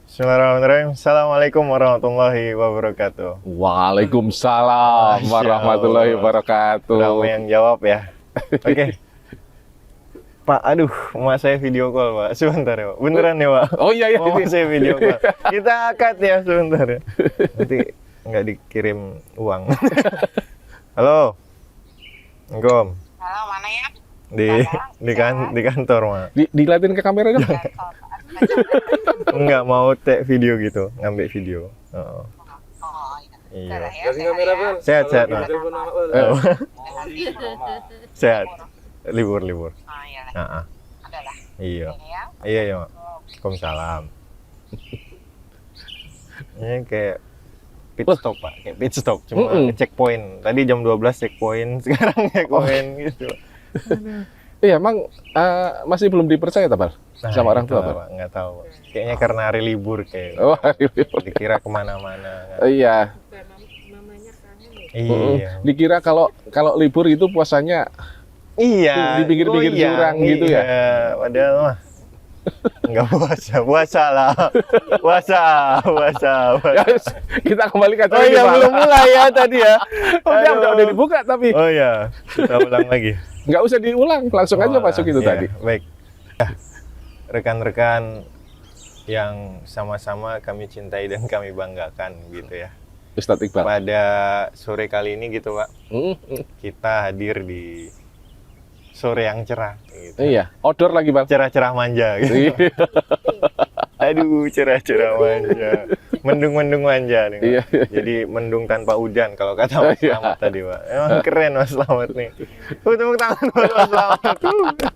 Bismillahirrahmanirrahim. Assalamualaikum warahmatullahi wabarakatuh. Waalaikumsalam warahmatullahi wabarakatuh. Ramai yang jawab ya. Oke. Pak, aduh, emak saya video call, Pak. Sebentar ya, Pak. Beneran ya, Pak? Oh iya, iya. Emak saya video call. Kita akad ya, sebentar ya. Nanti nggak dikirim uang. Halo. Assalamualaikum. Halo, mana ya? Di kantor, Mak. Dilihatin ke kamera dong. Enggak mau take video gitu, ngambil video. Oh. Oh, Iya. iya. Sehat ya, Kasih kamera, Bang. Sehat, Mak. Telepon nama, Oh. Bang. Sehat. Libur. Oh, iya. Heeh. Ada lah. Iya. Ini ya. Iya, Mak. Waalaikumsalam. Ini kayak pit stop, Pak. Kayak pit stop, cuma checkpoint. Tadi jam 12 checkpoint, sekarang checkpoint gitu. Iya, emang masih belum dipercaya, Tabal? Sama orang tua, itu, Pak? Pak. Nggak tahu, Pak. Kayaknya karena hari libur kayak. Oh, hari libur. Dikira kemana-mana. Kan? Iya. Iya. Dikira kalau libur itu puasanya Iya. Di pinggir-pinggir jurang gitu ya? Iya, padahal mah nggak puasa lah. Puasa. Ya, kita kembali ke Oh iya, Pak. belum mulai ya tadi ya. Oh, udah dibuka tapi Oh iya, kita ulang lagi. nggak usah diulang, langsung aja Oh, masuk itu iya, tadi. Baik. Ya, rekan-rekan yang sama-sama kami cintai dan kami banggakan gitu ya. Ustadz Iqbal. Pada sore kali ini gitu, Pak. Kita hadir di sore yang cerah gitu. Iya, outdoor lagi, Bang. Cerah-cerah manja gitu. Iya. Aduh, cerah-cerah manja. Mendung-mendung manja nih, Pak. Iya. Jadi mendung tanpa hujan kalau kata Mas Iya. Slamet tadi, Pak. Emang keren Mas Slamet nih. Tepuk tangan buat Mas Slamet.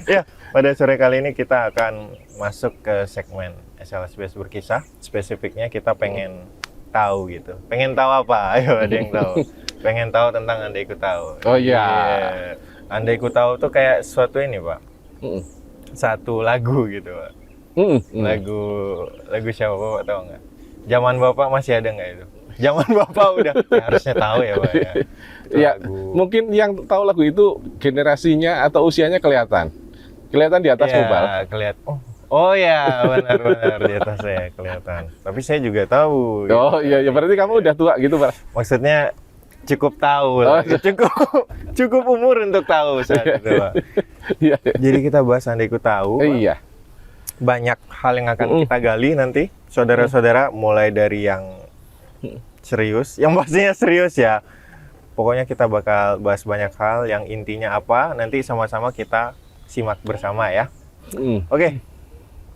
Ya, pada sore kali ini kita akan masuk ke segmen SLSBS berkisah. Spesifiknya kita pengen tahu gitu. Pengen tahu apa? Ayo, ada yang tahu. Pengen tahu tentang Andaiku Tahu. Oh iya. Andaiku Tahu tuh kayak sesuatu ini, Pak. Satu lagu gitu, Pak. Lagu siapa, Bapak tahu nggak? Zaman Bapak masih ada nggak itu? Zaman Bapak udah ya, harusnya tahu ya, Pak ya. Iya, Lagu. mungkin yang tahu lagu itu generasinya atau usianya kelihatan di atas Mobal. Kelihatan. Oh ya, benar di atas saya kelihatan. Tapi saya juga tahu. Oh iya, ya berarti kamu udah tua gitu, Pak. Maksudnya cukup tahu lah. Cukup umur untuk tahu saat itu, Pak. Iya. Jadi kita bahas Andaiku Tahu. Pak. Iya. Banyak hal yang akan kita gali nanti, saudara-saudara, mulai dari yang serius, yang pastinya serius ya. Pokoknya kita bakal bahas banyak hal, yang intinya apa, nanti sama-sama kita simak bersama ya. Oke,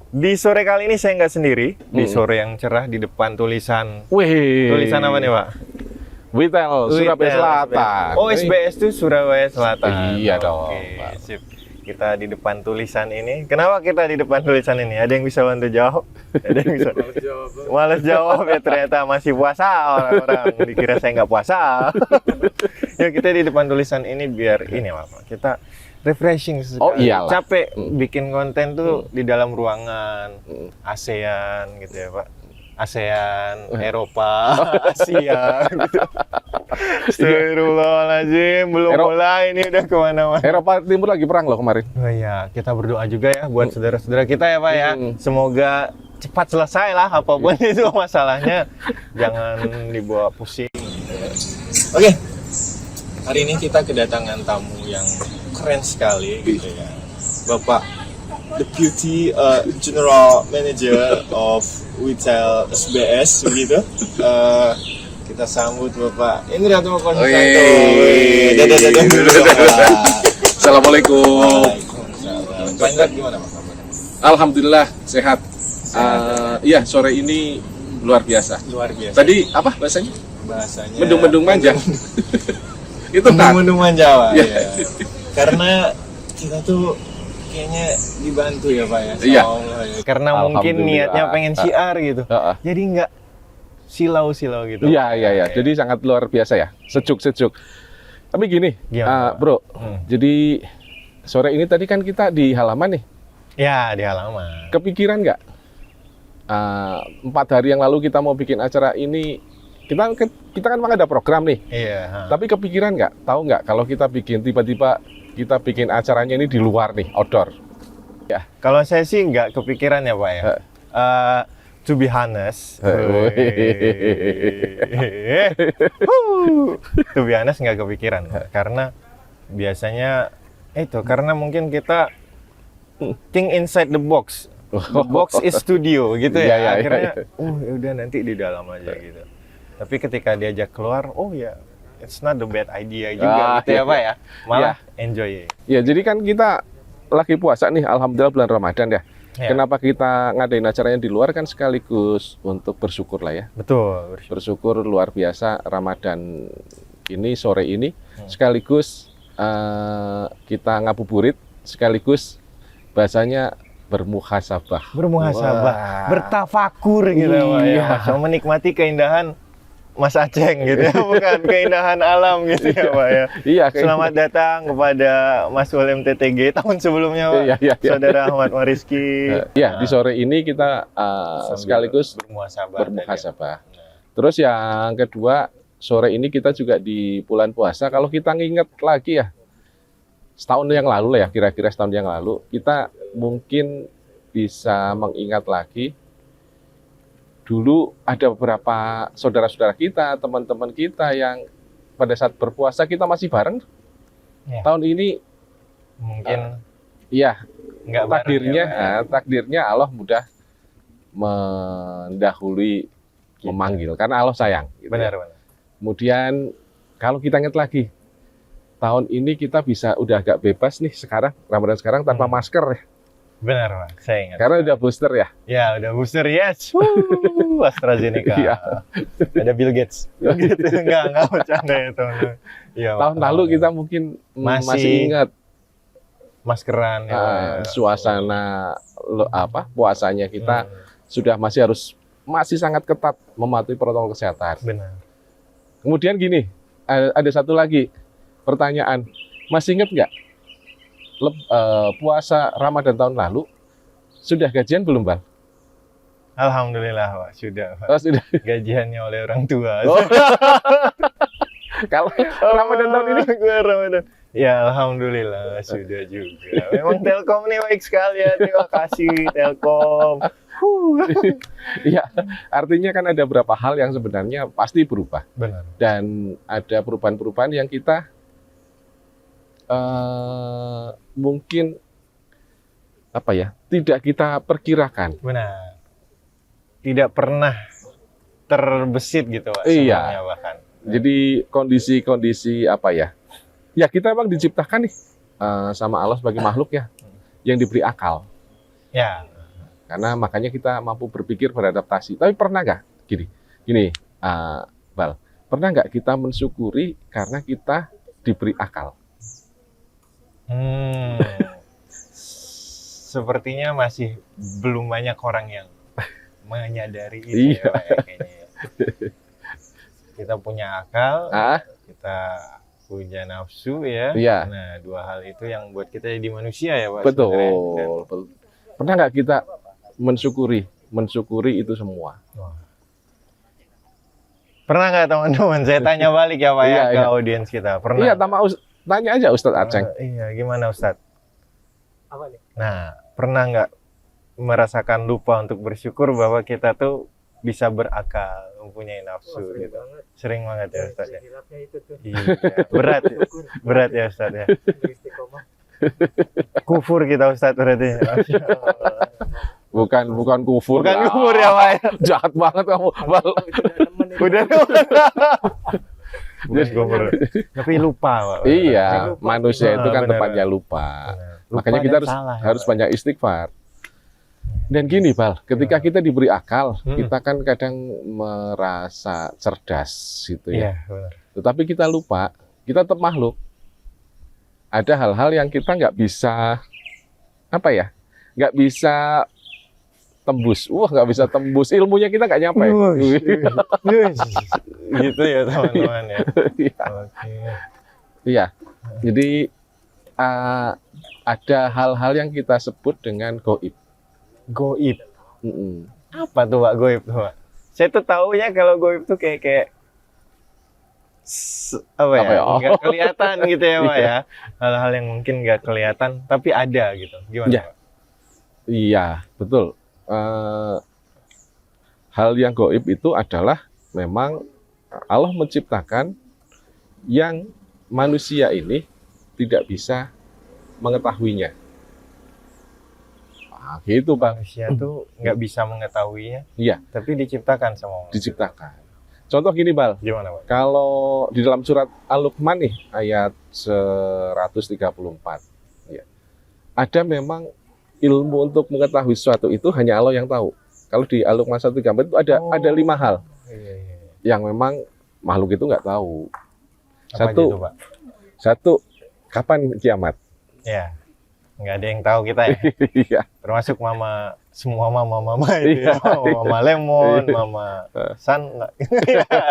di sore kali ini saya nggak sendiri, di sore yang cerah di depan tulisan. Wih. Tulisan apa nih, Pak? Witel, Surabaya Selatan. Oh, SBS itu Surabaya Selatan. Iya dong, Oke, Pak. sip. Kita di depan tulisan ini. Kenapa kita di depan tulisan ini? Ada yang bisa bantu jawab? Ada yang bisa? Males jawab ya, ternyata masih puasa orang-orang. Dikira saya nggak puasa. Ya, kita di depan tulisan ini biar ini apa? Kita refreshing sekali. Oh, iyalah. Capek bikin konten tuh di dalam ruangan ASEAN gitu ya, Pak. ASEAN, Eropa, Asia gitu. Astagfirullahaladzim, belum mulai ini udah kemana-mana. Eropa Timur lagi perang loh kemarin. Oh iya, kita berdoa juga ya buat saudara-saudara kita ya, Pak ya. Semoga cepat selesai lah apapun itu masalahnya. Jangan dibawa pusing. Oke, hari ini kita kedatangan tamu yang keren sekali gitu ya. Bapak Deputy General Manager of Witel SBS begitu. Kita sambut Bapak Indra Timo Konstanto. Assalamualaikum. Pak Indra gimana, Pak? Alhamdulillah sehat. Iya, sore ini luar biasa. Luar biasa. Tadi apa bahasanya? Bahasanya Mendung-mendung manja. Itu kan. mendung manja, Pak. Iya. Iya. Karena kita tuh kayaknya dibantu ya, Pak ya. Iya. Allah, ya. Karena mungkin Alhamdulillah. niatnya pengen syiar gitu. Jadi nggak silau-silau gitu. Iya. Jadi sangat luar biasa ya. Sejuk-sejuk. Tapi gini, Gimana, Pak? Bro. Jadi sore ini tadi kan kita di halaman nih. Ya, di halaman. Kepikiran nggak? 4 hari yang lalu kita mau bikin acara ini, kita kan memang ada program nih. Iya. Tapi kepikiran nggak? Tahu nggak kalau kita bikin tiba-tiba kita bikin acaranya ini di luar nih, outdoor. Ya. Kalau saya sih nggak kepikiran ya, Pak ya. to be honest, to be honest nggak kepikiran, karena biasanya karena mungkin kita think inside the box. The box is studio gitu ya. Iya. Akhirnya, ya udah nanti di dalam aja gitu. Tapi ketika diajak keluar, it's not the bad idea juga gitu ya Pak ya. Malah enjoy. Ya, jadi kan kita lagi puasa nih, alhamdulillah bulan Ramadan ya. Kenapa kita ngadain acaranya di luar kan sekaligus untuk bersyukur lah ya. Betul. Bersyukur luar biasa Ramadan ini sore ini sekaligus kita ngabuburit, sekaligus bahasanya bermuhasabah. Bertafakur gitu Pak ya. So, menikmati keindahan Mas Aceng gitu ya, bukan keindahan alam gitu ya Pak ya. Iya. Selamat datang kepada Mas Wal MTTG tahun sebelumnya Pak. Iya. Saudara Ahmad Mariski. Iya, di sore ini kita sekaligus bermuhasabah. Terus yang kedua, sore ini kita juga di bulan puasa. Kalau kita nginget lagi ya, setahun yang lalu lah ya, kira-kira setahun yang lalu, kita mungkin bisa mengingat lagi dulu ada beberapa saudara-saudara kita, teman-teman kita yang pada saat berpuasa kita masih bareng. Ya. Tahun ini mungkin nggak takdirnya Allah mudah mendahului memanggil karena Allah sayang. Gitu. Benar. Kemudian kalau kita ingat lagi tahun ini kita bisa udah agak bebas nih sekarang Ramadan sekarang tanpa masker ya. Benar Pak, saya ingat. Karena udah booster ya. Ya udah booster, yes. AstraZeneca. Iya. Ada Bill Gates. Enggak bercanda itu. Ya, tahun lalu kita mungkin masih ingat maskeran ya. Suasana puasanya kita sudah masih sangat ketat mematuhi protokol kesehatan. Benar. Kemudian gini, ada satu lagi pertanyaan. Masih ingat nggak puasa Ramadan tahun lalu sudah gajian belum, Bang? Alhamdulillah Pak, sudah Pak. Oh, sudah. Gajiannya oleh orang tua. Kalau Ramadan tahun ini Ramadan. Ya alhamdulillah sudah juga. Memang Telkom nih baik sekali ya. Terima kasih Telkom. Iya, artinya kan ada beberapa hal yang sebenarnya pasti berubah. Benar. Dan ada perubahan-perubahan yang kita mungkin tidak kita perkirakan. Benar. Tidak pernah terbesit gitu Pak. Iya. Bahkan. Jadi kondisi-kondisi ya kita memang diciptakan nih sama Allah sebagai makhluk ya yang diberi akal. Ya. Karena makanya kita mampu berpikir beradaptasi. Tapi pernah nggak gini Bal, pernah nggak kita mensyukuri karena kita diberi akal? Sepertinya masih belum banyak orang yang menyadari itu ya, Pak, ya, kayaknya. Kita punya akal, kita punya nafsu ya. Iya. Nah, dua hal itu yang buat kita jadi manusia ya Pak. Betul. Sebenarnya. Pernah nggak kita mensyukuri itu semua? Pernah nggak teman-teman? Saya tanya balik ya Pak ya ke audiens kita. Pernah? Iya, tanya aja Ustadz Aceng. Iya, gimana Ustadz? Apa nih? Nah, pernah nggak merasakan lupa untuk bersyukur bahwa kita tuh bisa berakal, mempunyai nafsu gitu. Sering banget ya Ustadz ya. Iya, berat ya Ustadz ya. Kufur kita Ustadz berarti. Bukan kufur. Bukan kufur ya Pak. Jahat banget kamu. Udah. Bukan kufur. Tapi lupa Pak. Iya, manusia itu kan tempatnya lupa. Makanya kita harus banyak istighfar. Dan gini, Bal, ketika kita diberi akal, kita kan kadang merasa cerdas gitu ya. Iya, benar. Tetapi kita lupa, kita tetap makhluk. Ada hal-hal yang kita nggak bisa, nggak bisa tembus. Nggak bisa tembus. Ilmunya kita nggak nyampe. Gitu ya teman-teman ya. Iya. Jadi ada hal-hal yang kita sebut dengan gaib. Gaib. Apa tuh Pak gaib tuh Pak? Saya tuh taunya kalau gaib tuh kayak nggak kelihatan gitu ya Pak ya. Hal-hal yang mungkin nggak kelihatan tapi ada gitu. Gimana ya. Pak? Iya, betul. Hal yang gaib itu adalah memang Allah menciptakan yang manusia ini tidak bisa mengetahuinya. Nah, gitu Bang. Manusia tuh nggak bisa mengetahuinya, Iya, tapi diciptakan sama Allah. diciptakan. Contoh gini Bal, Gimana, Pak? kalau di dalam surat Al-Luqman nih ayat 134, ya, ada memang ilmu untuk mengetahui sesuatu itu hanya Allah yang tahu. Kalau di Al-Luqman 134 itu ada 5 hal Iya, iya. yang memang makhluk itu nggak tahu. Apa Satu, gitu, Pak? Satu, kapan kiamat? Ya, nggak ada yang tahu kita ya. Iya, Termasuk semua mama itu ya. Iya. Mama Lemon, Iya. Mama San. Nggak.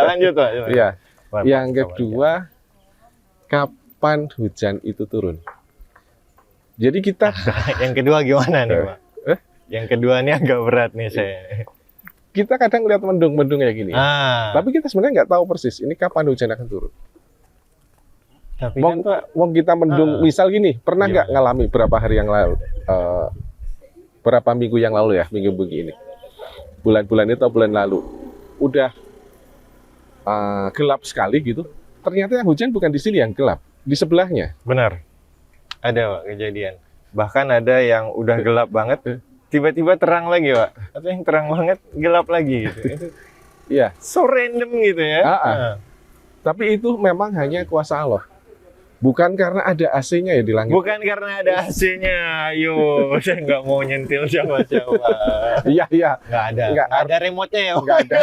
Lanjut, Pak. iya. Pak, Yang Pak, kedua, kapan hujan itu turun? Jadi kita yang kedua gimana nih, Pak? Eh? Yang kedua ini agak berat nih saya. kadang lihat mendung-mendung kayak gini. Ah, Tapi kita sebenarnya nggak tahu persis ini kapan hujan akan turun. tapi kan Pak, Wong kita mendung, misal gini, pernah nggak Gimana? ngalami berapa hari yang lalu, berapa minggu yang lalu ya, minggu-minggu ini, bulan-bulan itu atau bulan lalu, udah gelap sekali gitu. Ternyata yang hujan bukan di sini yang gelap, di sebelahnya. benar. Ada, Pak, kejadian. Bahkan ada yang udah gelap banget, tiba-tiba terang lagi, Pak. Atau yang terang banget, gelap lagi gitu. Itu Iya. so random gitu ya. Ah. Tapi itu memang hanya kuasa Allah. Bukan karena ada AC-nya ya di langit. Bukan karena ada AC-nya. Ayo, saya nggak mau nyentil siapa-siapa. Iya, iya. Nggak ada. Nggak Nggak ada remote-nya ya, Pak. Nggak ada.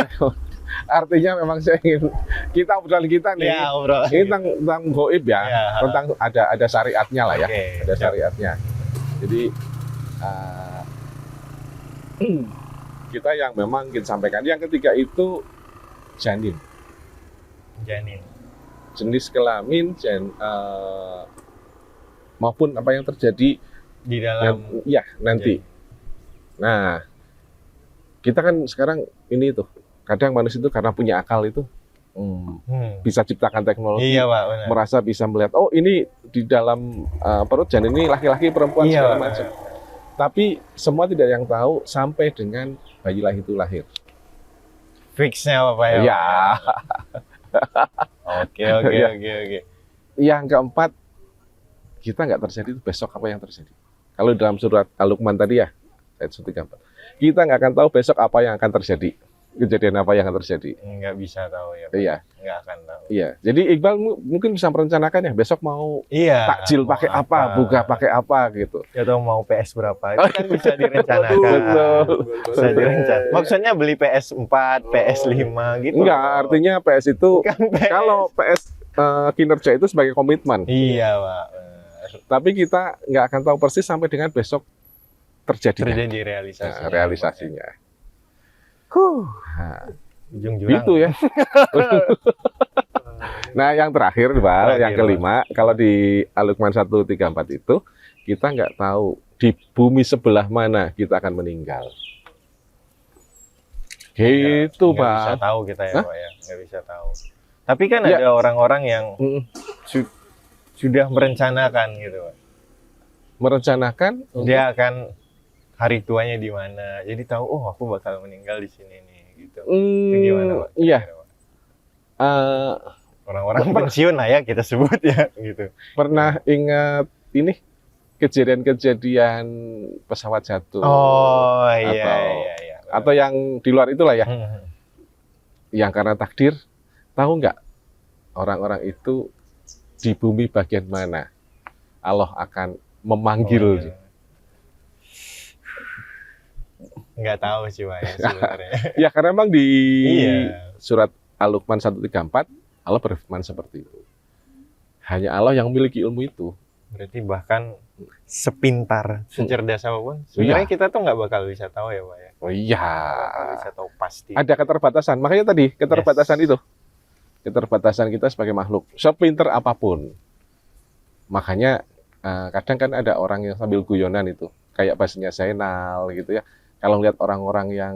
Artinya memang saya ingin kita obrolan kita nih. Ya, bro. Ini tentang goib ya, Ya. tentang ada syariatnya lah ya, Oke, ada siap. syariatnya. Jadi kita yang memang kita sampaikan. Yang ketiga itu janin, Janin. jenis kelamin, maupun apa yang terjadi Di dalam ya nanti. Nah, kita kan sekarang ini tuh kadang manusia itu karena punya akal itu bisa ciptakan teknologi. Iya, Pak, benar. Merasa bisa melihat, oh ini di dalam perut janin ini laki-laki perempuan Iya, segala Pak. macam. Tapi semua tidak yang tahu sampai dengan bayi itu lahir. Fix-nya apa, Pak ya? Ya. Oke. Iya. Oke. Yang keempat, kita nggak terjadi itu besok apa yang terjadi. Kalau dalam surat Al-Luqman tadi ya, ayat 134, kita nggak akan tahu besok apa yang akan terjadi. Kejadian apa yang akan terjadi. Nggak bisa tahu ya, Pak. Iya, Nggak akan tahu. iya. Jadi Iqbal mungkin bisa merencanakan ya, besok mau Iya. takjil mau pakai apa, buka pakai apa gitu. Atau mau PS berapa? Itu kan bisa direncanakan. Betul. Bisa direncanakan. Maksudnya beli PS4, PS5 gitu. Enggak, artinya PS itu Bukan PS. kalau PS kinerja itu sebagai komitmen. Iya, Pak. Tapi kita nggak akan tahu persis sampai dengan besok terjadinya. Terjadi realisasi. Nah, realisasinya. Nah, Ujung jurang. gitu ya. Nah, yang terakhir, Bal, yang kelima, kalau di Al-Luqman 134 itu, kita nggak tahu di bumi sebelah mana kita akan meninggal. Gitu, Nggak bisa Bal. tahu kita ya, Hah? Pak ya. Nggak bisa tahu. Tapi kan Ya. ada orang-orang yang Mm, sudah merencanakan gitu, Pak. Merencanakan Dia akan hari tuanya di mana. Jadi tahu, oh aku bakal meninggal di sini nih gitu. Itu gimana, Pak? Iya. Kira-kira, Pak? eh, Orang-orang pensiun lah ya kita sebut ya gitu. pernah ingat ini kejadian-kejadian pesawat jatuh Oh iya Atau- iya. atau yang di luar itulah ya, Hmm. yang karena takdir. Tahu nggak orang-orang itu di bumi bagian mana Allah akan memanggil? Oh, iya. Nggak tahu sih, Pak ya sebenarnya. Ya karena memang di Iya. surat Al-Luqman 134 Allah berfirman seperti itu. Hanya Allah yang memiliki ilmu itu. Berarti bahkan sepintar, secerdas apapun, sebenarnya kita tuh nggak bakal bisa tahu ya, Pak ya. Oh iya. Nggak bakal bisa tahu pasti. Ada keterbatasan. Makanya tadi keterbatasan itu. Keterbatasan kita sebagai makhluk. Sepinter apapun. Makanya kadang kan ada orang yang sambil guyonan itu. Kayak bahasanya Zainal gitu ya. Kalau lihat orang-orang yang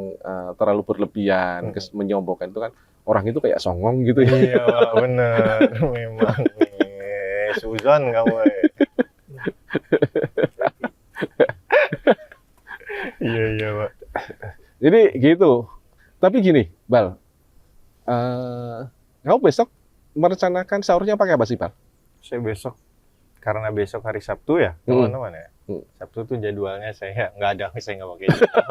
terlalu berlebihan, menyombongkan itu kan orang itu kayak songong gitu ya. Iya, Pak, bener. Memang nih, Suzon kamu. Iya, Pak. Jadi gitu. Tapi gini, Bal, kamu besok merencanakan sahurnya pakai apa sih, Bal? Saya besok, karena besok hari Sabtu ya, teman-teman ya. Sabtu tuh jadwalnya saya nggak ada, saya nggak pakai jadwal.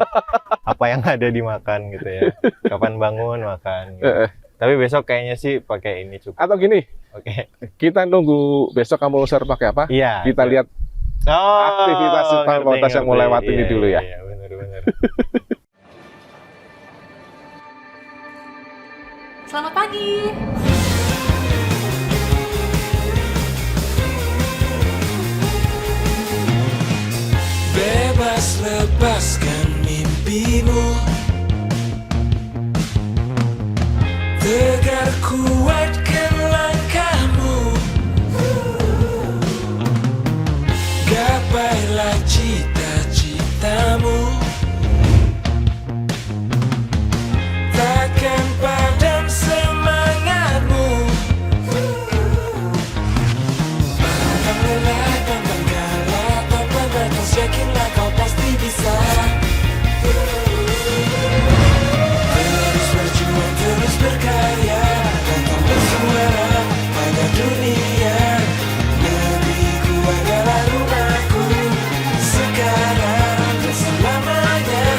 Apa yang ada dimakan gitu ya. Kapan bangun makan. Gitu. Tapi besok kayaknya sih pakai ini cukup. Atau gini, Oke. kita nunggu besok kamu sahur pakai apa? Iya. Kita lihat aktivitas tanpa yang mau lewat ini dulu ya. Iya, benar-benar. Selamat pagi. Bebas lepaskan mimpimu, tegar kuatkan langkahmu, gapailah cita-citamu, takkan padam semangatmu. Pantang lelah, pantang kalah, tanpa batas yakinlah kau pasti bisa. Terus berjuang, terus berkarya, tetap bersuara pada dunia. Negeriku adalah rumahku, sekarang dan selamanya.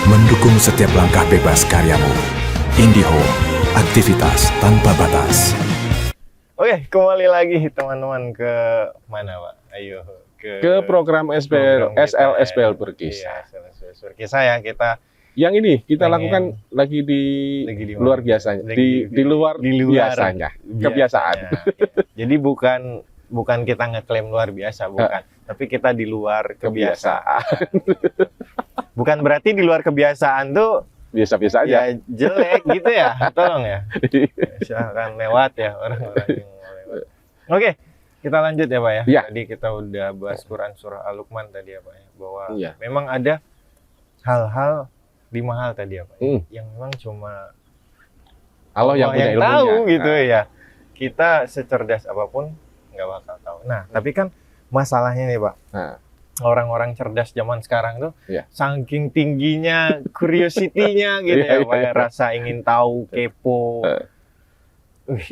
Mendukung setiap langkah bebas karyamu. IndiHome, aktivitas tanpa batas. Oke, kembali lagi teman-teman ke mana, Pak? Ayo Ke program SPL, program kita SLSPL ya. berkisah. Iya, SLSPL berkisah ya kita. Yang ini kita Pengen- lakukan lagi di luar biasanya, di luar biasanya, kebiasaan. Ya. Jadi bukan kita ngeklaim luar biasa, bukan. Tapi kita di luar kebiasaan. Bukan berarti di luar kebiasaan tuh Biasa-biasa aja. ya jelek gitu ya. Tolong ya. Silahkan lewat ya orang-orang yang mau lewat. Oke, kita lanjut ya Pak ya. Iya. Tadi kita udah bahas Quran surah Al-Luqman tadi ya Pak ya. Bahwa Iya. memang ada hal-hal 5 hal tadi ya Pak. Yang memang cuma Allah yang punya ilmunya. tahu gitu Nah, ya. Kita secerdas apapun nggak bakal tahu. Nah, tapi kan masalahnya nih Pak. Nah. Orang-orang cerdas zaman sekarang tuh Iya. saking tingginya curiosity-nya gitu Iya, ya, Pak, iya. rasa ingin tahu, kepo.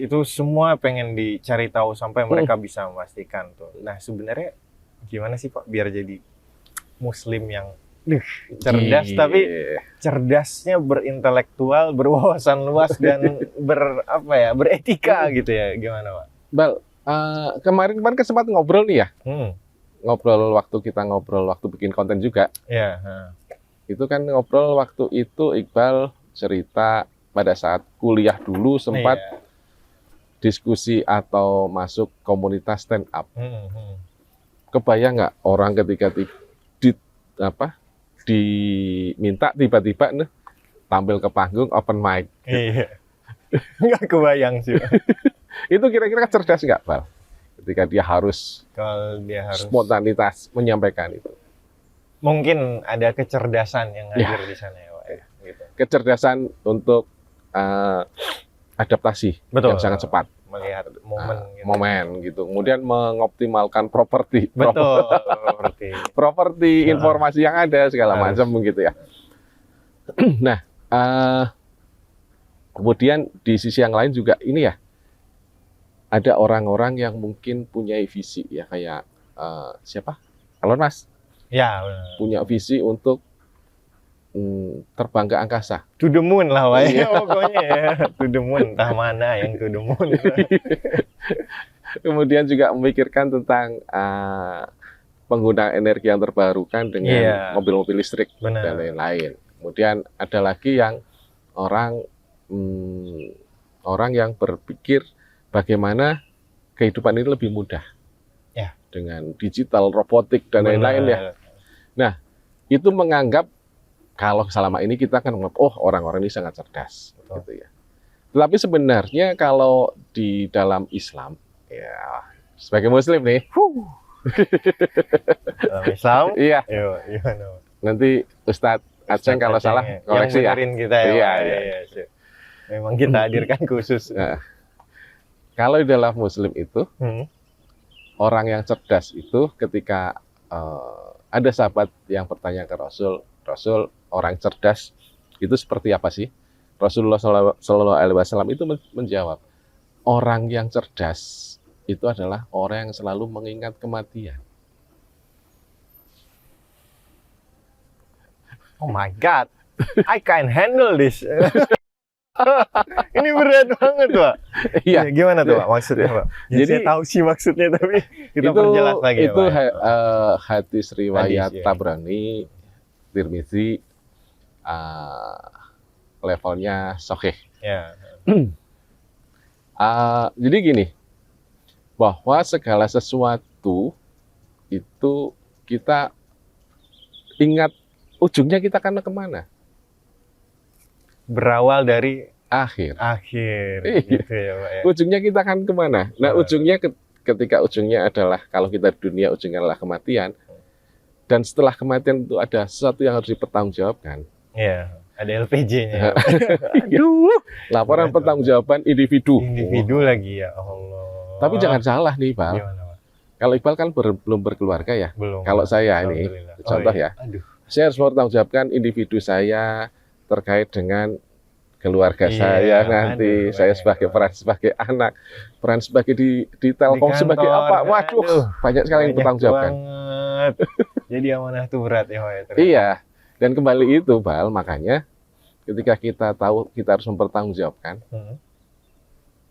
Itu semua pengen dicari tahu sampai mereka bisa memastikan tuh. Nah, sebenarnya gimana sih Pak biar jadi muslim yang cerdas Iya. tapi cerdasnya berintelektual, berwawasan luas dan beretika gitu ya. Gimana, Pak? Bal, kemarin kan sempat ngobrol nih ya. Ngobrol waktu bikin konten juga. Ya, Itu kan ngobrol waktu itu Iqbal cerita pada saat kuliah dulu sempat iya. diskusi atau masuk komunitas stand up. Kebayang nggak orang ketika diminta tiba-tiba nih tampil ke panggung open mic. Iya. Nggak kebayang sih, Pak. Itu kira-kira cerdas nggak, Bal? Ketika dia harus Kalau dia harus spontanitas menyampaikan itu. mungkin ada kecerdasan yang Ya. hadir di sana ya, Pak. Gitu. Kecerdasan untuk adaptasi Betul. yang sangat cepat. Melihat momen gitu. Momen gitu. Kemudian mengoptimalkan properti Betul, seperti properti informasi yang ada segala Harus. macam begitu ya. Nah, kemudian di sisi yang lain juga ini ya, ada orang-orang yang mungkin punya visi ya kayak siapa? Elon Musk ya, benar. punya visi untuk terbang ke angkasa. To the moon lah, Pak. Iya. Pokoknya ya. To the moon, entah mana yang to the moon. Kemudian juga memikirkan tentang penggunaan energi yang terbarukan dengan Iya. mobil-mobil listrik Benar. dan lain-lain. Kemudian ada lagi yang orang yang berpikir bagaimana kehidupan ini lebih mudah Ya. dengan digital, robotik dan lain-lain ya. Benar. Itu menganggap kalau selama ini kita kan menganggap orang-orang ini sangat cerdas, Betul. gitu ya. Tetapi sebenarnya kalau di dalam Islam ya sebagai muslim nih. Dalam Islam. Iya, Yo, gimana? Pak? nanti Ustadz Aceng kalau Aceng salah ya. koreksi Yang ya. benerin kita ya. Iya, Pak. iya. Sip. Memang kita hadirkan khusus. Nah, kalau di dalam muslim itu Hmm. orang yang cerdas itu ketika ada sahabat yang bertanya ke Rasul, Rasul orang cerdas itu seperti apa sih? Rasulullah Shallallahu Alaihi Wasallam itu menjawab, orang yang cerdas itu adalah orang yang selalu mengingat kematian. Oh my God, I can handle this. Ini berat banget, Pak. Iya. Gimana tuh, Pak? Maksudnya, Pak? Ya, Jadi- saya tahu sih maksudnya, tapi kita itu perjelas lagi ya, itu Pak. hadis riwayat Hadis, ya. Tabrani, Tirmizi, levelnya sahih. Ya. Jadi gini, bahwa segala sesuatu itu kita ingat ujungnya kita akan kemana? Berawal dari Akhir. akhir, Iya. gitu ya, Pak. Ya. Ujungnya kita akan kemana? Nah, Nah. ujungnya ketika ujungnya adalah, kalau kita di dunia ujungnya adalah kematian, dan setelah kematian itu ada sesuatu yang harus dipertanggungjawabkan. Iya, ada LPG-nya. Aduh, laporan Betul. pertanggungjawaban individu. Individu lagi ya, Allah. Tapi jangan salah nih, Pak. Gimana, Pak? Kalau Iqbal kan belum berkeluarga ya. Belum. Kalau saya ini, Alhamdulillah. contoh iya. ya. Aduh. Saya harus mempertanggungjawabkan individu saya terkait dengan keluarga Iya, saya nanti, aduh, saya sebagai peran sebagai anak, peran sebagai di Telkom Di sebagai kantor, apa? Waduh, aduh, banyak sekali yang Banyak dipertanggungjawabkan. banget. Jadi amanah itu berat ya, Pak. Ya, ternyata. Iya, dan kembali itu, Bal, makanya ketika kita tahu kita harus mempertanggungjawabkan, Hmm.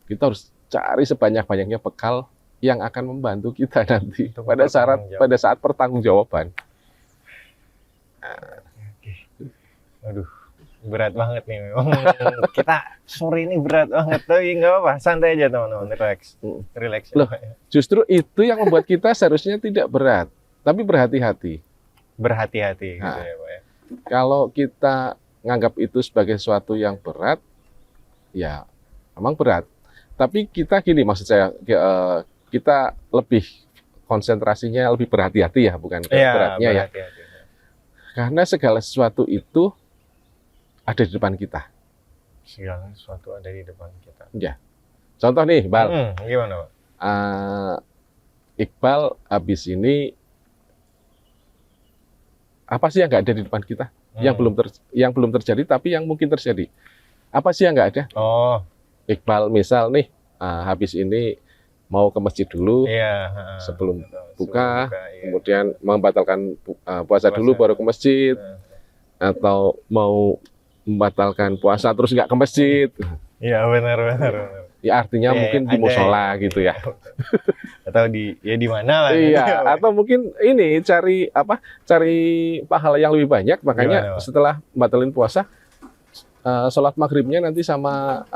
kita harus cari sebanyak-banyaknya bekal yang akan membantu kita nanti Untuk pada saat pertanggungjawaban. Aduh, berat banget nih memang. Kita sore ini berat banget, tapi nggak apa-apa, santai aja teman-teman, relax, relax. Loh. Justru itu yang membuat kita seharusnya tidak berat, tapi berhati-hati. Berhati-hati gitu Nah. ya, Pak. Ya. Kalau kita nganggap itu sebagai sesuatu yang berat, ya memang berat. Tapi kita gini, maksud saya, kita lebih konsentrasinya lebih berhati-hati ya, bukan ke Iya, beratnya ya. berhati-hati. Karena segala sesuatu itu ada di depan kita. Segala sesuatu ada di depan kita. Contoh nih, Bal, Gimana, Pak? Iqbal habis ini apa sih yang nggak ada di depan kita? Yang belum terjadi tapi yang mungkin terjadi. Apa sih yang nggak ada? Oh, Iqbal misal nih habis ini mau ke masjid dulu, iya. Sebelum Betul. buka, iya. kemudian membatalkan puasa dulu baru ke masjid, atau mau membatalkan puasa terus nggak ke masjid. Iya, benar. Ya artinya Iya, mungkin di ada musola gitu ya. Atau di mana lah. Iya, gitu. atau mungkin ini cari pahala yang lebih banyak, makanya Gimana, Pak? setelah batalin puasa sholat maghribnya nanti sama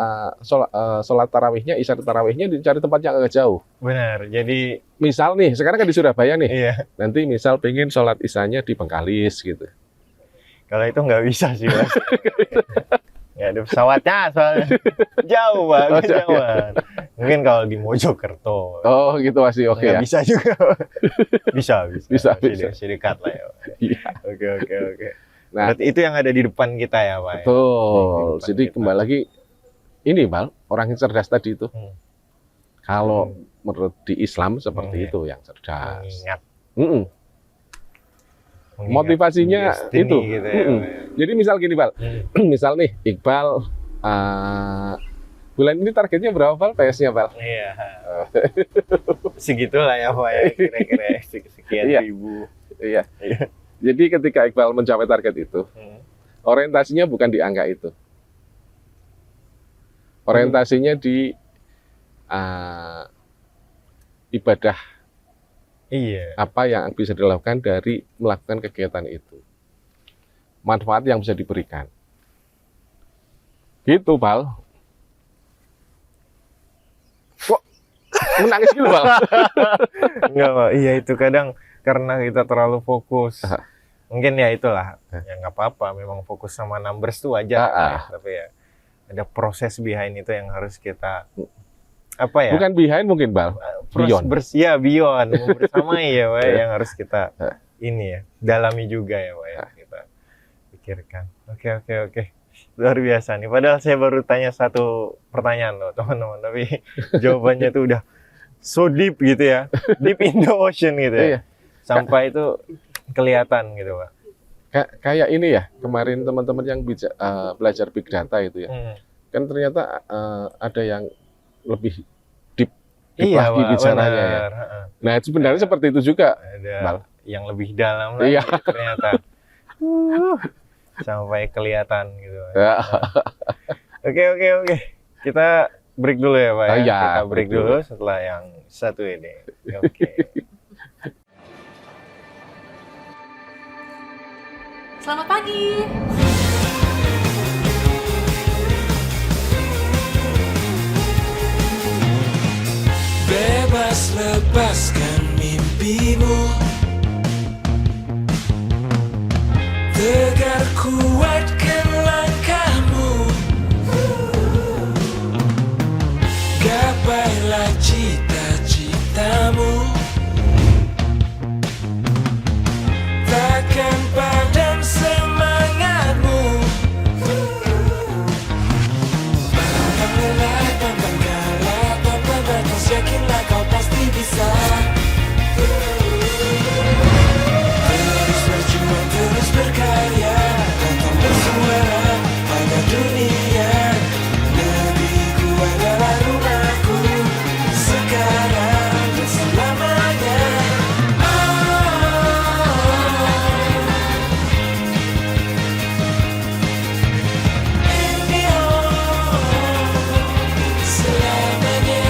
sholat tarawihnya, isya tarawihnya dicari tempat yang agak jauh. Benar. Jadi, Misal nih, sekarang kan di Surabaya nih, iya. nanti misal pengen sholat isyanya di Bengkalis gitu. Kalau itu nggak bisa sih, Mas. Nggak ada pesawatnya soalnya. Jauh, Pak. Oh, jauh. Kejauhan. Mungkin kalau di Mojokerto. Oh gitu masih oke ya. Nggak bisa juga. bisa. Bisa. Masih dekat lah ya, Pak. Iya. Oke. Nah, Berarti itu yang ada di depan kita ya, Pak. Ya? Di betul. depan Jadi kita. kembali lagi ini, Bal, orang yang cerdas tadi itu. Kalau menurut di Islam seperti Iya. itu yang cerdas. Mengingat. Mm-mm. Motivasinya destiny itu. gitu ya, Mm-mm. Pak, ya. Jadi misal gini, Bal. Misal nih, Iqbal bulan ini targetnya berapa, Bal? PS-nya, Bal? Iya. Segitulah ya, Pak. Ya. Kira-kira sekian Iya. ribu. Iya. Iya. Jadi ketika Iqbal mencapai target itu, orientasinya bukan di angka itu. Orientasinya di ibadah Iya. apa yang bisa dilakukan dari melakukan kegiatan itu. Manfaat yang bisa diberikan. Gitu, Bal. Kok menangis gitu, Bal? Enggak, Pak. Iya, itu kadang karena kita terlalu fokus. Mungkin ya itulah. Ya nggak apa-apa, memang fokus sama numbers tuh wajar. Pak, ya. Tapi ya ada proses behind itu yang harus kita apa ya? Bukan behind mungkin, Bal. Beyond. Beyond. Membersamai ya, Pak, yang harus kita ini ya, dalami juga ya, Pak, ya, kita pikirkan. Oke. Luar biasa nih. Padahal saya baru tanya satu pertanyaan loh, teman-teman, tapi jawabannya tuh udah so deep gitu ya. Deep in the ocean gitu ya. Iya. Sampai itu kelihatan gitu, Pak. Kayak ini ya, kemarin teman-teman yang belajar big data itu ya. Kan ternyata ada yang lebih deep Iya, lagi Pak, bicaranya ya. benar. Nah, sebenarnya seperti itu juga. Ada Bal. yang lebih dalam lagi Iya. ternyata. Sampai kelihatan gitu. Ya. Oke. Kita break dulu ya, Pak ya. Iya, Kita break break dulu dulu. setelah yang satu ini. Oke. Selamat pagi. Bebas lepaskan mimpimu, tegar kuatkan langkahmu, gapailah cita-citamu, takkan padam semangatmu. Pantang lelah, pantang kalah, tanpa batas yakinlah kau pasti bisa. Terus berjuang, terus berkarya, tetap bersuara pada dunia. Lebih kuat adalah rumahku, sekarang dan selamanya. Indio, selamanya.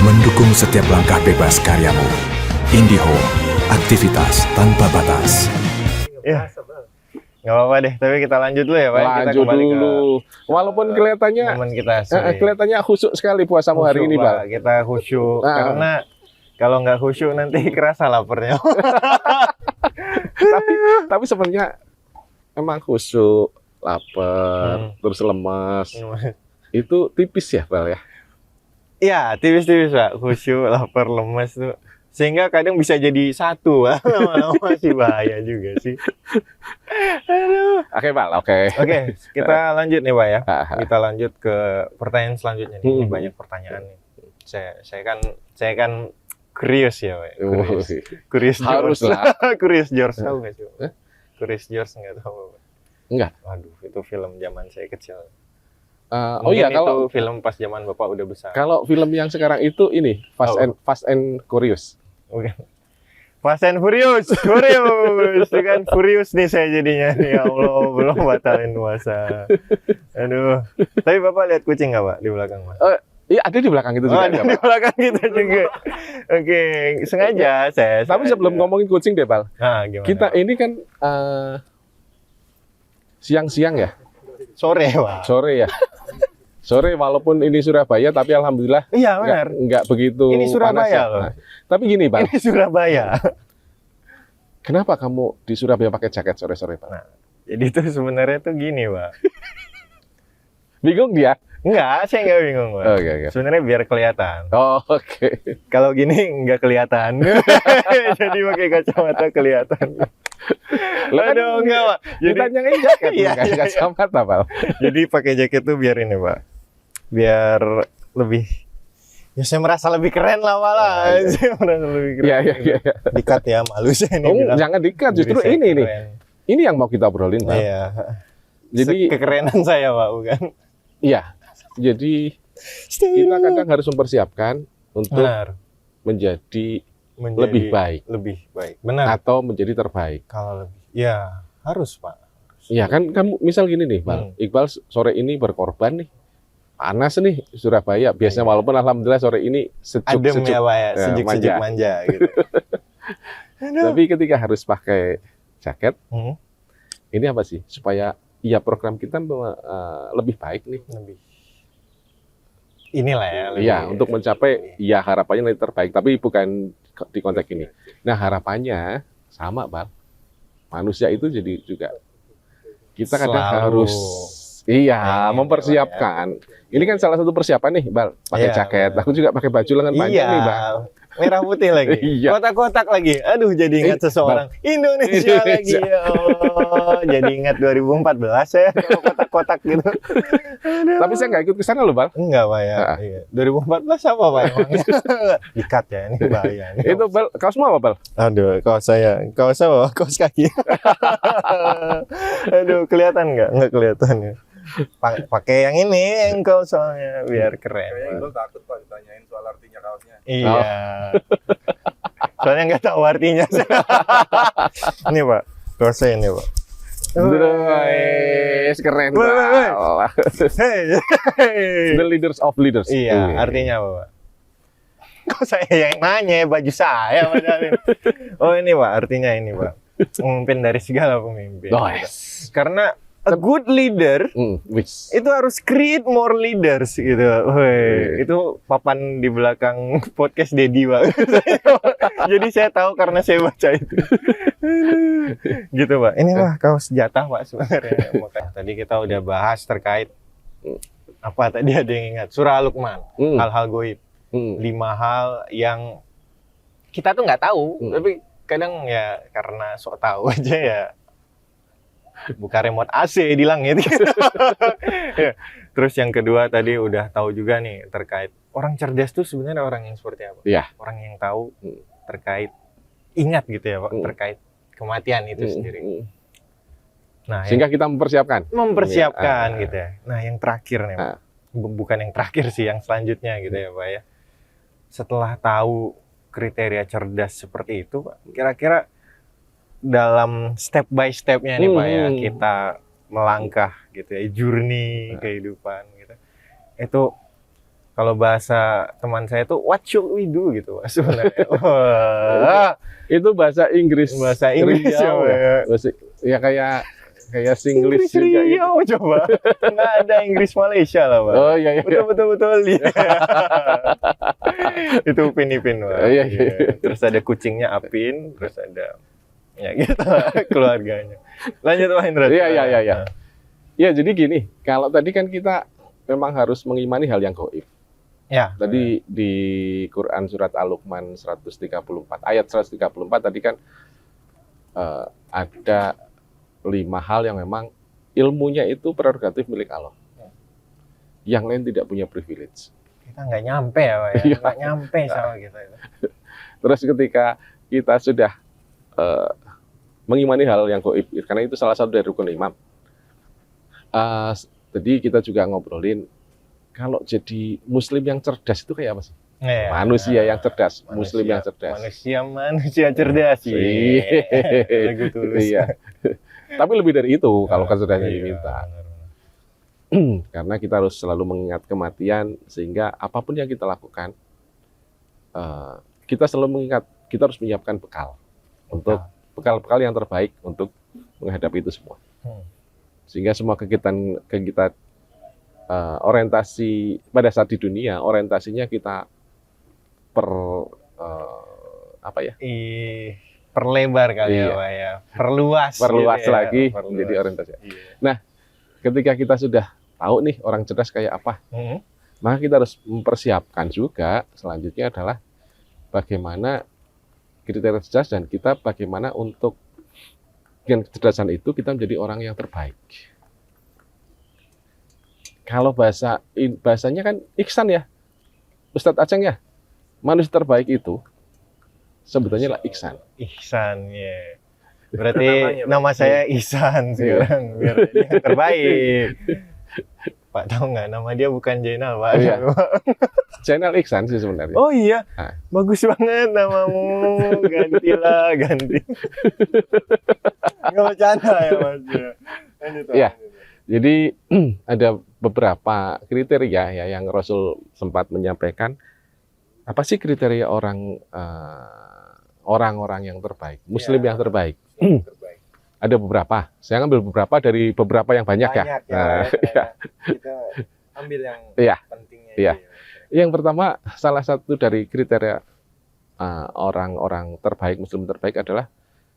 Mendukung setiap langkah bebas karyamu. IndiHome, aktivitas tanpa batas. Ya. Nggak apa-apa deh, tapi kita lanjut dulu ya, Pak. Kita Lanjut kembali dulu. Walaupun ke kelihatannya momen kita sore. kelihatannya khusyuk sekali puasamu hari ini, Khusyuk, Bal. Pak. Kita khusyuk Nah. karena kalau nggak khusyuk nanti kerasa laparnya. Tapi sebenarnya emang khusyuk, lapar, terus lemas. Itu tipis ya, Bal ya? Iya, tipis-tipis, Pak. Khusyuk, lapar, lemas tuh. Sehingga kadang bisa jadi satu, Pak. Lama-lama sih bahaya juga sih. Aduh. Oke, Bal, oke. Oke, kita lanjut nih, Pak ya. Ah. Kita lanjut ke pertanyaan selanjutnya nih. Ini Hmm. banyak pertanyaan nih. Saya kan curious ya, Pak. Curious George. Haruslah. Curious George tahu nggak sih, Pak? Eh? Curious George nggak tahu, Pak. Enggak. Waduh, itu film zaman saya kecil. Oh iya, Mungkin kalau itu film pas zaman Bapak udah besar. kalau film yang sekarang itu ini Fast and Curious. Bukan. Fast and Furious. Itu kan Furious nih saya jadinya nih. Ya Allah, belum batalin puasa. Aduh. Tapi Bapak lihat kucing nggak, Pak, di belakang, Mas? Iya, ada di belakang itu Oh, juga. ada ada, di Pak. belakang kita juga. Oke, sengaja saya. Tapi sebelum ngomongin kucing deh, Bal. Nah, gimana? Kita ini kan siang-siang ya, sore, Pak. sore ya. Sore walaupun ini Surabaya, tapi alhamdulillah Iya, benar. nggak begitu Ini Surabaya panas ya. loh. Nah, tapi gini, Bal, Ini Surabaya. kenapa kamu di Surabaya pakai jaket sore-sore, Bal? Nah, jadi itu sebenarnya tuh gini, Pak. Bingung dia? Enggak, saya nggak bingung, Pak. Oke. Sebenarnya biar kelihatan. Oh, oke. Kalau gini nggak kelihatan. Jadi pakai kacamata kelihatan. Lah kan Aduh, enggak, Pak. Jadi ditanyain jaket, Iya, bukan iya. kacamata, Bal. jadi pakai jaket tuh biar ini, Pak. Biar lebih, ya saya merasa lebih keren lah, Pak lah. Saya merasa lebih keren. Iya. Dikat ya, malu saya ini Oh, bilang. jangan dikat, justru Diri saya ini nih. keren. Ini yang mau kita obrolin, Bal. Iya. Jadi kekerenan saya, Pak, bukan? iya. Jadi kita kadang harus mempersiapkan untuk Benar. menjadi Menjadi lebih baik Lebih baik. Benar. atau menjadi terbaik. Kalau lebih. Ya, harus, Pak. Iya kan, kamu misal gini nih, Bal. Iqbal sore ini berkorban nih. Panas nih Surabaya. Biasanya walaupun alhamdulillah sore ini Adem sejuk-sejuk. ya, Pak ya. Ya, Sejuk-sejuk manja gitu. Tapi ketika harus pakai jaket, Hmm, ini apa sih? Supaya ya program kita lebih baik nih. lebih. Inilah ya. Lebih, Iya, untuk mencapai ya harapannya lebih terbaik, tapi bukan di konteks ini. Nah, harapannya sama, Bal. Manusia itu jadi juga kita kadang Selalu harus iya, pengen, mempersiapkan. Ini kan salah satu persiapan nih, Bal. Pakai Iya, jaket. benar. Aku juga pakai baju lengan panjang nih, Bal. Merah putih lagi. Iya. Kotak-kotak lagi. Aduh, jadi ingat seseorang. Indonesia lagi. Oh, jadi ingat 2014 ya. Kalau kotak-kotak gitu. Aduh. Tapi saya nggak ikut ke sana loh, Bal. Enggak, Pak ya. Ah. Iya. 2014 apa, Pak emangnya? Dikat ya, ini bahaya. Nih. Itu, Bal, kaos semua apa, Bal? Aduh, kaos saya. Kaos apa? Kaos kaki. Aduh, kelihatan nggak? Nggak kelihatan ya. Pakai yang ini, engkau soalnya biar keren. Kayaknya gue takut Pak ditanyain soal artinya kaosnya. Iya. Soalnya nggak tahu artinya. Ini Pak, kaos saya ini Pak. Wes, keren, Woi, woi, woi. Bal. Hey. The leaders of leaders. Iya, artinya apa Pak? Kok saya yang nanya, baju saya padahal ini. Oh ini Pak, artinya ini Pak. Pemimpin dari segala pemimpin. Oh, yes. Karena a good leader Which itu harus create more leaders gitu. Woi, itu papan di belakang podcast Dedi, Pak. Jadi saya tahu karena saya baca itu. Gitu, Pak. Ini Pak kaos jatah, Pak, sebenarnya. Makanya tadi kita udah bahas terkait apa tadi ada yang ingat? Surah Al-Luqman, hal-hal goib. 5 hal yang kita tuh nggak tahu, tapi kadang ya karena sok tahu aja ya. Buka remote AC di langit. Ya. Terus yang kedua tadi udah tahu juga nih terkait orang cerdas tuh sebenarnya orang yang seperti apa? Iya. Orang yang tahu terkait ingat gitu ya Pak, terkait kematian itu sendiri. Nah, sehingga kita mempersiapkan. mempersiapkan Iya. gitu ya. Nah, yang terakhir nih, Pak. Bukan yang terakhir sih, yang selanjutnya gitu ya, Pak ya. Setelah tahu kriteria cerdas seperti itu, Pak, kira-kira dalam step by step-nya nih Pak ya, kita melangkah gitu ya, journey kehidupan gitu. Itu kalau bahasa teman saya tuh what should we do gitu Pak sebenarnya. Wah, Itu bahasa Inggris. bahasa Inggris Riau, ya. ya kayak Singlish Inggris juga gitu. Riau coba. Nggak ada Inggris Malaysia lah Pak. Oh iya iya. Betul. Iya. Itu Upin-Ipin Pak. Iya. Terus ada kucingnya Apin, terus ada ya gitu lah, keluarganya. Lanjut Pak Indra. Iya. Ya, jadi gini, kalau tadi kan kita memang harus mengimani hal yang gaib. Ya. Tadi di Quran surat Al-Luqman 134, ayat 134 tadi kan ada 5 hal yang memang ilmunya itu prerogatif milik Allah. Yang lain tidak punya privilege. Kita nggak nyampe ya Pak ya. Iya. Nggak nyampe sama kita itu. Terus ketika kita sudah mengimani hal yang gaib, karena itu salah satu dari rukun iman. Tadi kita juga ngobrolin kalau jadi Muslim yang cerdas itu kayak apa sih? Iya. Manusia yang cerdas, Muslim yang cerdas. Manusia cerdas. Iya. Lagu Tulus. Iya. Tapi lebih dari itu kalau kecerdasan Iya, diminta. benar. Karena kita harus selalu mengingat kematian sehingga apapun yang kita lakukan, kita selalu mengingat kita harus menyiapkan bekal untuk bekal-bekal yang terbaik untuk menghadapi itu semua. Sehingga semua kegiatan orientasi pada saat di dunia, orientasinya kita Perlebar kali Iya. ya Pak ya. Perluas gitu ya. lagi Perluas. menjadi orientasi. Iya. Nah, ketika kita sudah tahu nih orang cerdas kayak apa, maka kita harus mempersiapkan juga selanjutnya adalah bagaimana kriteria cerdas dan kita bagaimana untuk dengan kecerdasan itu kita menjadi orang yang terbaik. Kalau bahasanya kan ihsan ya, Ustadz Aceng ya, manusia terbaik itu sebetulnya lah ihsan. Ihsan ya. Berarti nama saya Ihsan sekarang biar yang terbaik. Pak tahu nggak nama dia bukan Jainal Pak. Iya. Channel ihsan sih sebenarnya. Oh iya, Ah. bagus banget namamu. Gantilah, ganti. Nggak bercanda ya Mas. Lanjut, Pak. Iya. Jadi ada beberapa kriteria ya yang Rasul sempat menyampaikan. Apa sih kriteria orang-orang yang terbaik, Muslim yang terbaik? Ada beberapa. Saya ngambil beberapa dari beberapa yang banyak ya. Nah, ya. Kita ambil yang Iya. pentingnya. Iya. Yang pertama, salah satu dari kriteria orang-orang terbaik, Muslim terbaik adalah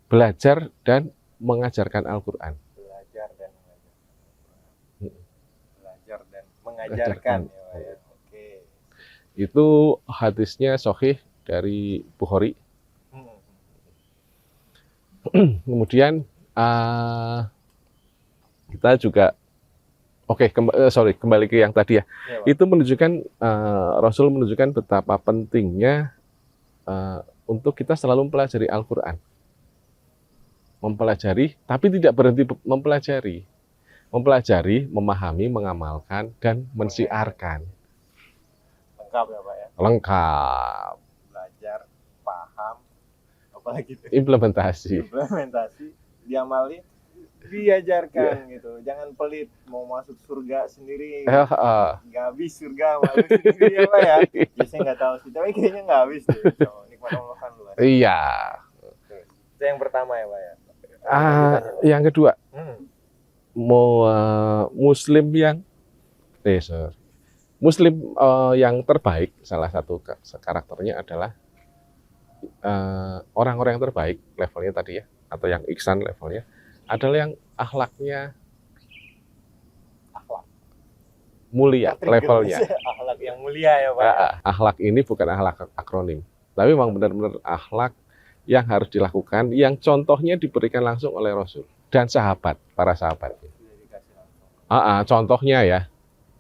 belajar dan mengajarkan Al-Quran. Belajar dan mengajarkan. Belajar dan mengajarkan. Ya, Pak, ya. Oke. Itu hadisnya sahih dari Bukhari. Kemudian kita juga kembali ke yang tadi ya. Itu menunjukkan Rasul menunjukkan betapa pentingnya untuk kita selalu mempelajari Al-Quran. Mempelajari, tapi tidak berhenti mempelajari. Mempelajari, memahami, mengamalkan, dan mensiarkan. Lengkap ya Pak ya? Lengkap. Belajar, paham, apalagi itu? Implementasi. Implementasi, diamali, diajarkan gitu. Jangan pelit, mau masuk surga sendiri. Nggak habis surga, malu sendiri ya Pak ya? Biasanya nggak tahu sih, tapi kayaknya nggak habis deh. So, nikmat Allah kan luas. Iya. Itu yang pertama ya Pak ya? Yang kedua, Muslim yang terbaik, salah satu karakternya adalah orang-orang yang terbaik levelnya tadi ya, atau yang ihsan levelnya adalah yang akhlaknya mulia levelnya. Akhlak yang mulia ya Pak. Akhlak ini bukan akhlak akronim, tapi memang benar-benar akhlak yang harus dilakukan, yang contohnya diberikan langsung oleh Rasul dan para sahabat. Contohnya ya.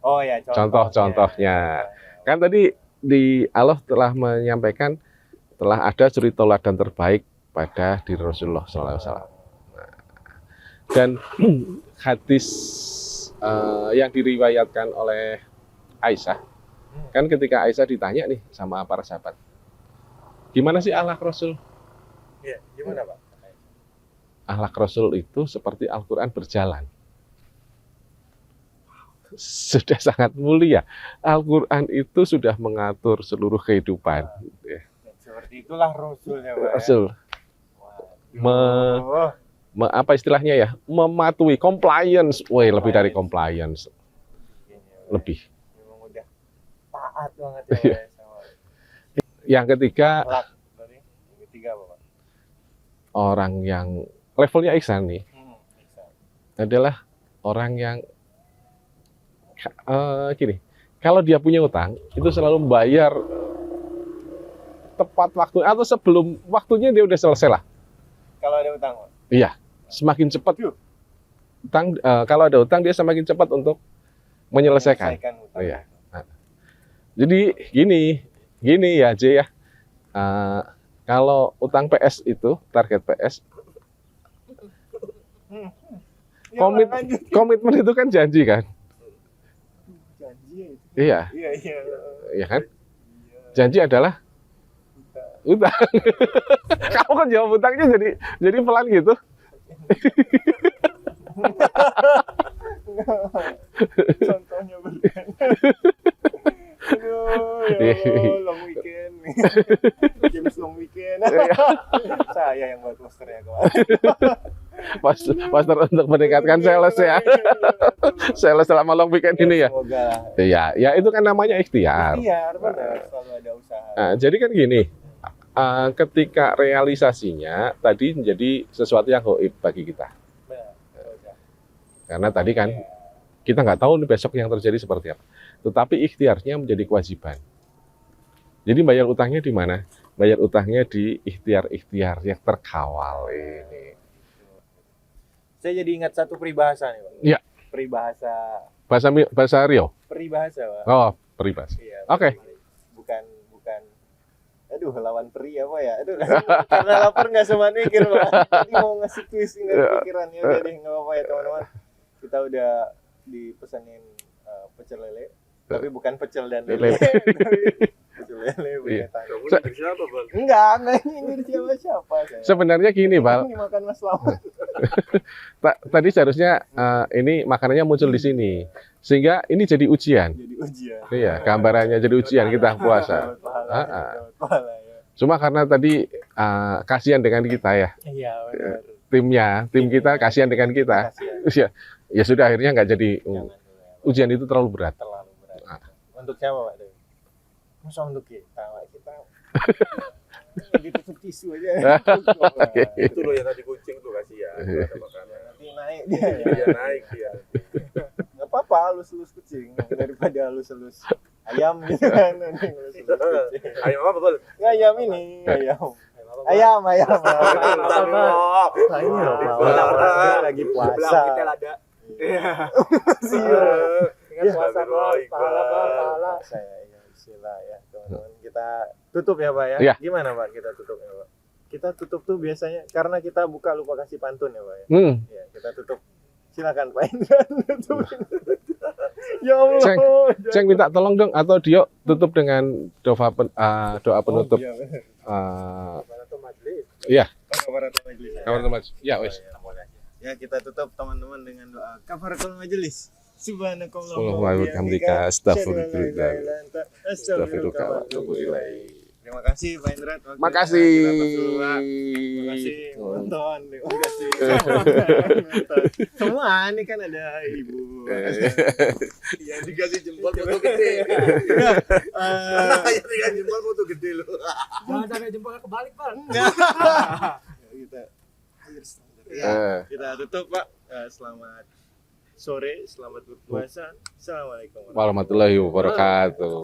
Oh ya, contohnya. Kan tadi Allah telah menyampaikan telah ada suri tauladan terbaik pada diri Rasulullah SAW. Dan hadis yang diriwayatkan oleh Aisyah, kan ketika Aisyah ditanya nih sama para sahabat, gimana sih akhlak Rasul? Iya, gimana Pak? Akhlak Rasul itu seperti Al-Quran berjalan. Sudah sangat mulia. Al-Quran itu sudah mengatur seluruh kehidupan. Seperti itulah Rasulnya Pak. Rasul. Apa istilahnya ya? Mematuhi compliance. Woi, lebih dari compliance. Lebih. Memang udah taat banget ya. Yang ketiga, apa Pak? Orang yang levelnya ihsan nih adalah orang yang gini, kalau dia punya utang itu selalu membayar tepat waktu atau sebelum waktunya dia udah selesai lah. Kalau ada utang Pak? Iya, semakin cepat utang. Kalau ada utang dia semakin cepat untuk menyelesaikan. Iya. Jadi gini ya J ya. Kalau utang PS itu, target PS, komitmen itu kan janji kan? Janji itu. Iya. Iya kan? Janji adalah utang. Kamu kan jawab utangnya jadi pelan gitu. Contohnya bukan. Aduh, ya Allah, long weekend. Games long weekend. Saya yang buat posternya kemarin. Poster untuk meningkatkan sales ya. Sales selama long weekend ini ya. Semoga. Ya itu kan namanya ikhtiar. Ikhtiar, benar. Selalu ada usaha. Nah, jadi kan gini, ketika realisasinya tadi menjadi sesuatu yang gaib bagi kita. Karena tadi kan kita nggak tahu nih besok yang terjadi seperti apa. Tetapi ikhtiarnya menjadi kewajiban. Jadi bayar utangnya di mana? Bayar utangnya di ikhtiar-ikhtiar yang terkawal ini. Saya jadi ingat satu peribahasa nih Pak. Iya. Peribahasa. Bahasa Rio? Peribahasa Pak. Oh, peribahasa. Iya, Oke. Bukan. Aduh, lawan peri apa ya? Aduh, karena lapar nggak sempat mikir Pak. Jadi mau ngasih twist nggak pikiran. Ya udah deh, nggak apa-apa ya teman-teman. Kita udah dipesanin pecel lele. Tapi bukan pecel dan lele. Pecel lele punya tanya. Kamu dari siapa, Bang? Enggak ini dari siapa-siapa. Sebenarnya gini, Bang. Ini makan Mas Lawan. Tadi seharusnya ini makanannya muncul di sini. Sehingga ini jadi ujian. Jadi ujian. Iya, gambarannya jadi ujian kita puasa. Cuma karena tadi kasihan dengan kita ya. Iya, benar. Tim kita kasihan dengan kita. Ya sudah akhirnya nggak jadi ujian itu terlalu berat. Terlalu berat. Untuk siapa Pak? Masa untuk kita Ditutup tisu aja. Itu loh yang tadi kucing tuh kasihan. Ada makanan. Nanti naik dia. Dia naik dia. Nggak apa-apa, halus-halus kucing daripada halus-halus ayam gitu kan. Nanti halus-halus kucing. Ayam apa betul? Nggak, ayam ini, ayam. Nah, ini loh, Pak. Lagi puasa. Ingat puasa bos, pahala. Saya ya, istilah ya, teman-teman. Kita tutup ya, Pak ya. Iya. Gimana, Pak? Kita tutup ya, Pak. Kita tutup tuh biasanya karena kita buka lupa kasih pantun ya, Pak ya. Ya, kita tutup. Silakan Pak Indra tutup. Ya Allah. Ceng minta tolong dong, atau Dio tutup dengan doa penutup. Kafaratul majlis. Iya. Kafaratul majelis. Kafaratul majlis. Ya, wes. Ya, kita tutup teman-teman dengan doa kafaratul majelis. Subhanakallahumma wa bihamdika astaghfiruka wa atubu ilaik. Terima kasih Pak Indra. Makasih. Terima kasih nonton. Terima kasih. Semua ini kan ada ibu. Yang dikasih jempol foto gede. Yang dikasih jempol foto gede loh. Jangan sampai jempolnya kebalik, Pak. Kita tutup Pak. Selamat sore, selamat berpuasa. Assalamualaikum Warahmatullahi wabarakatuh.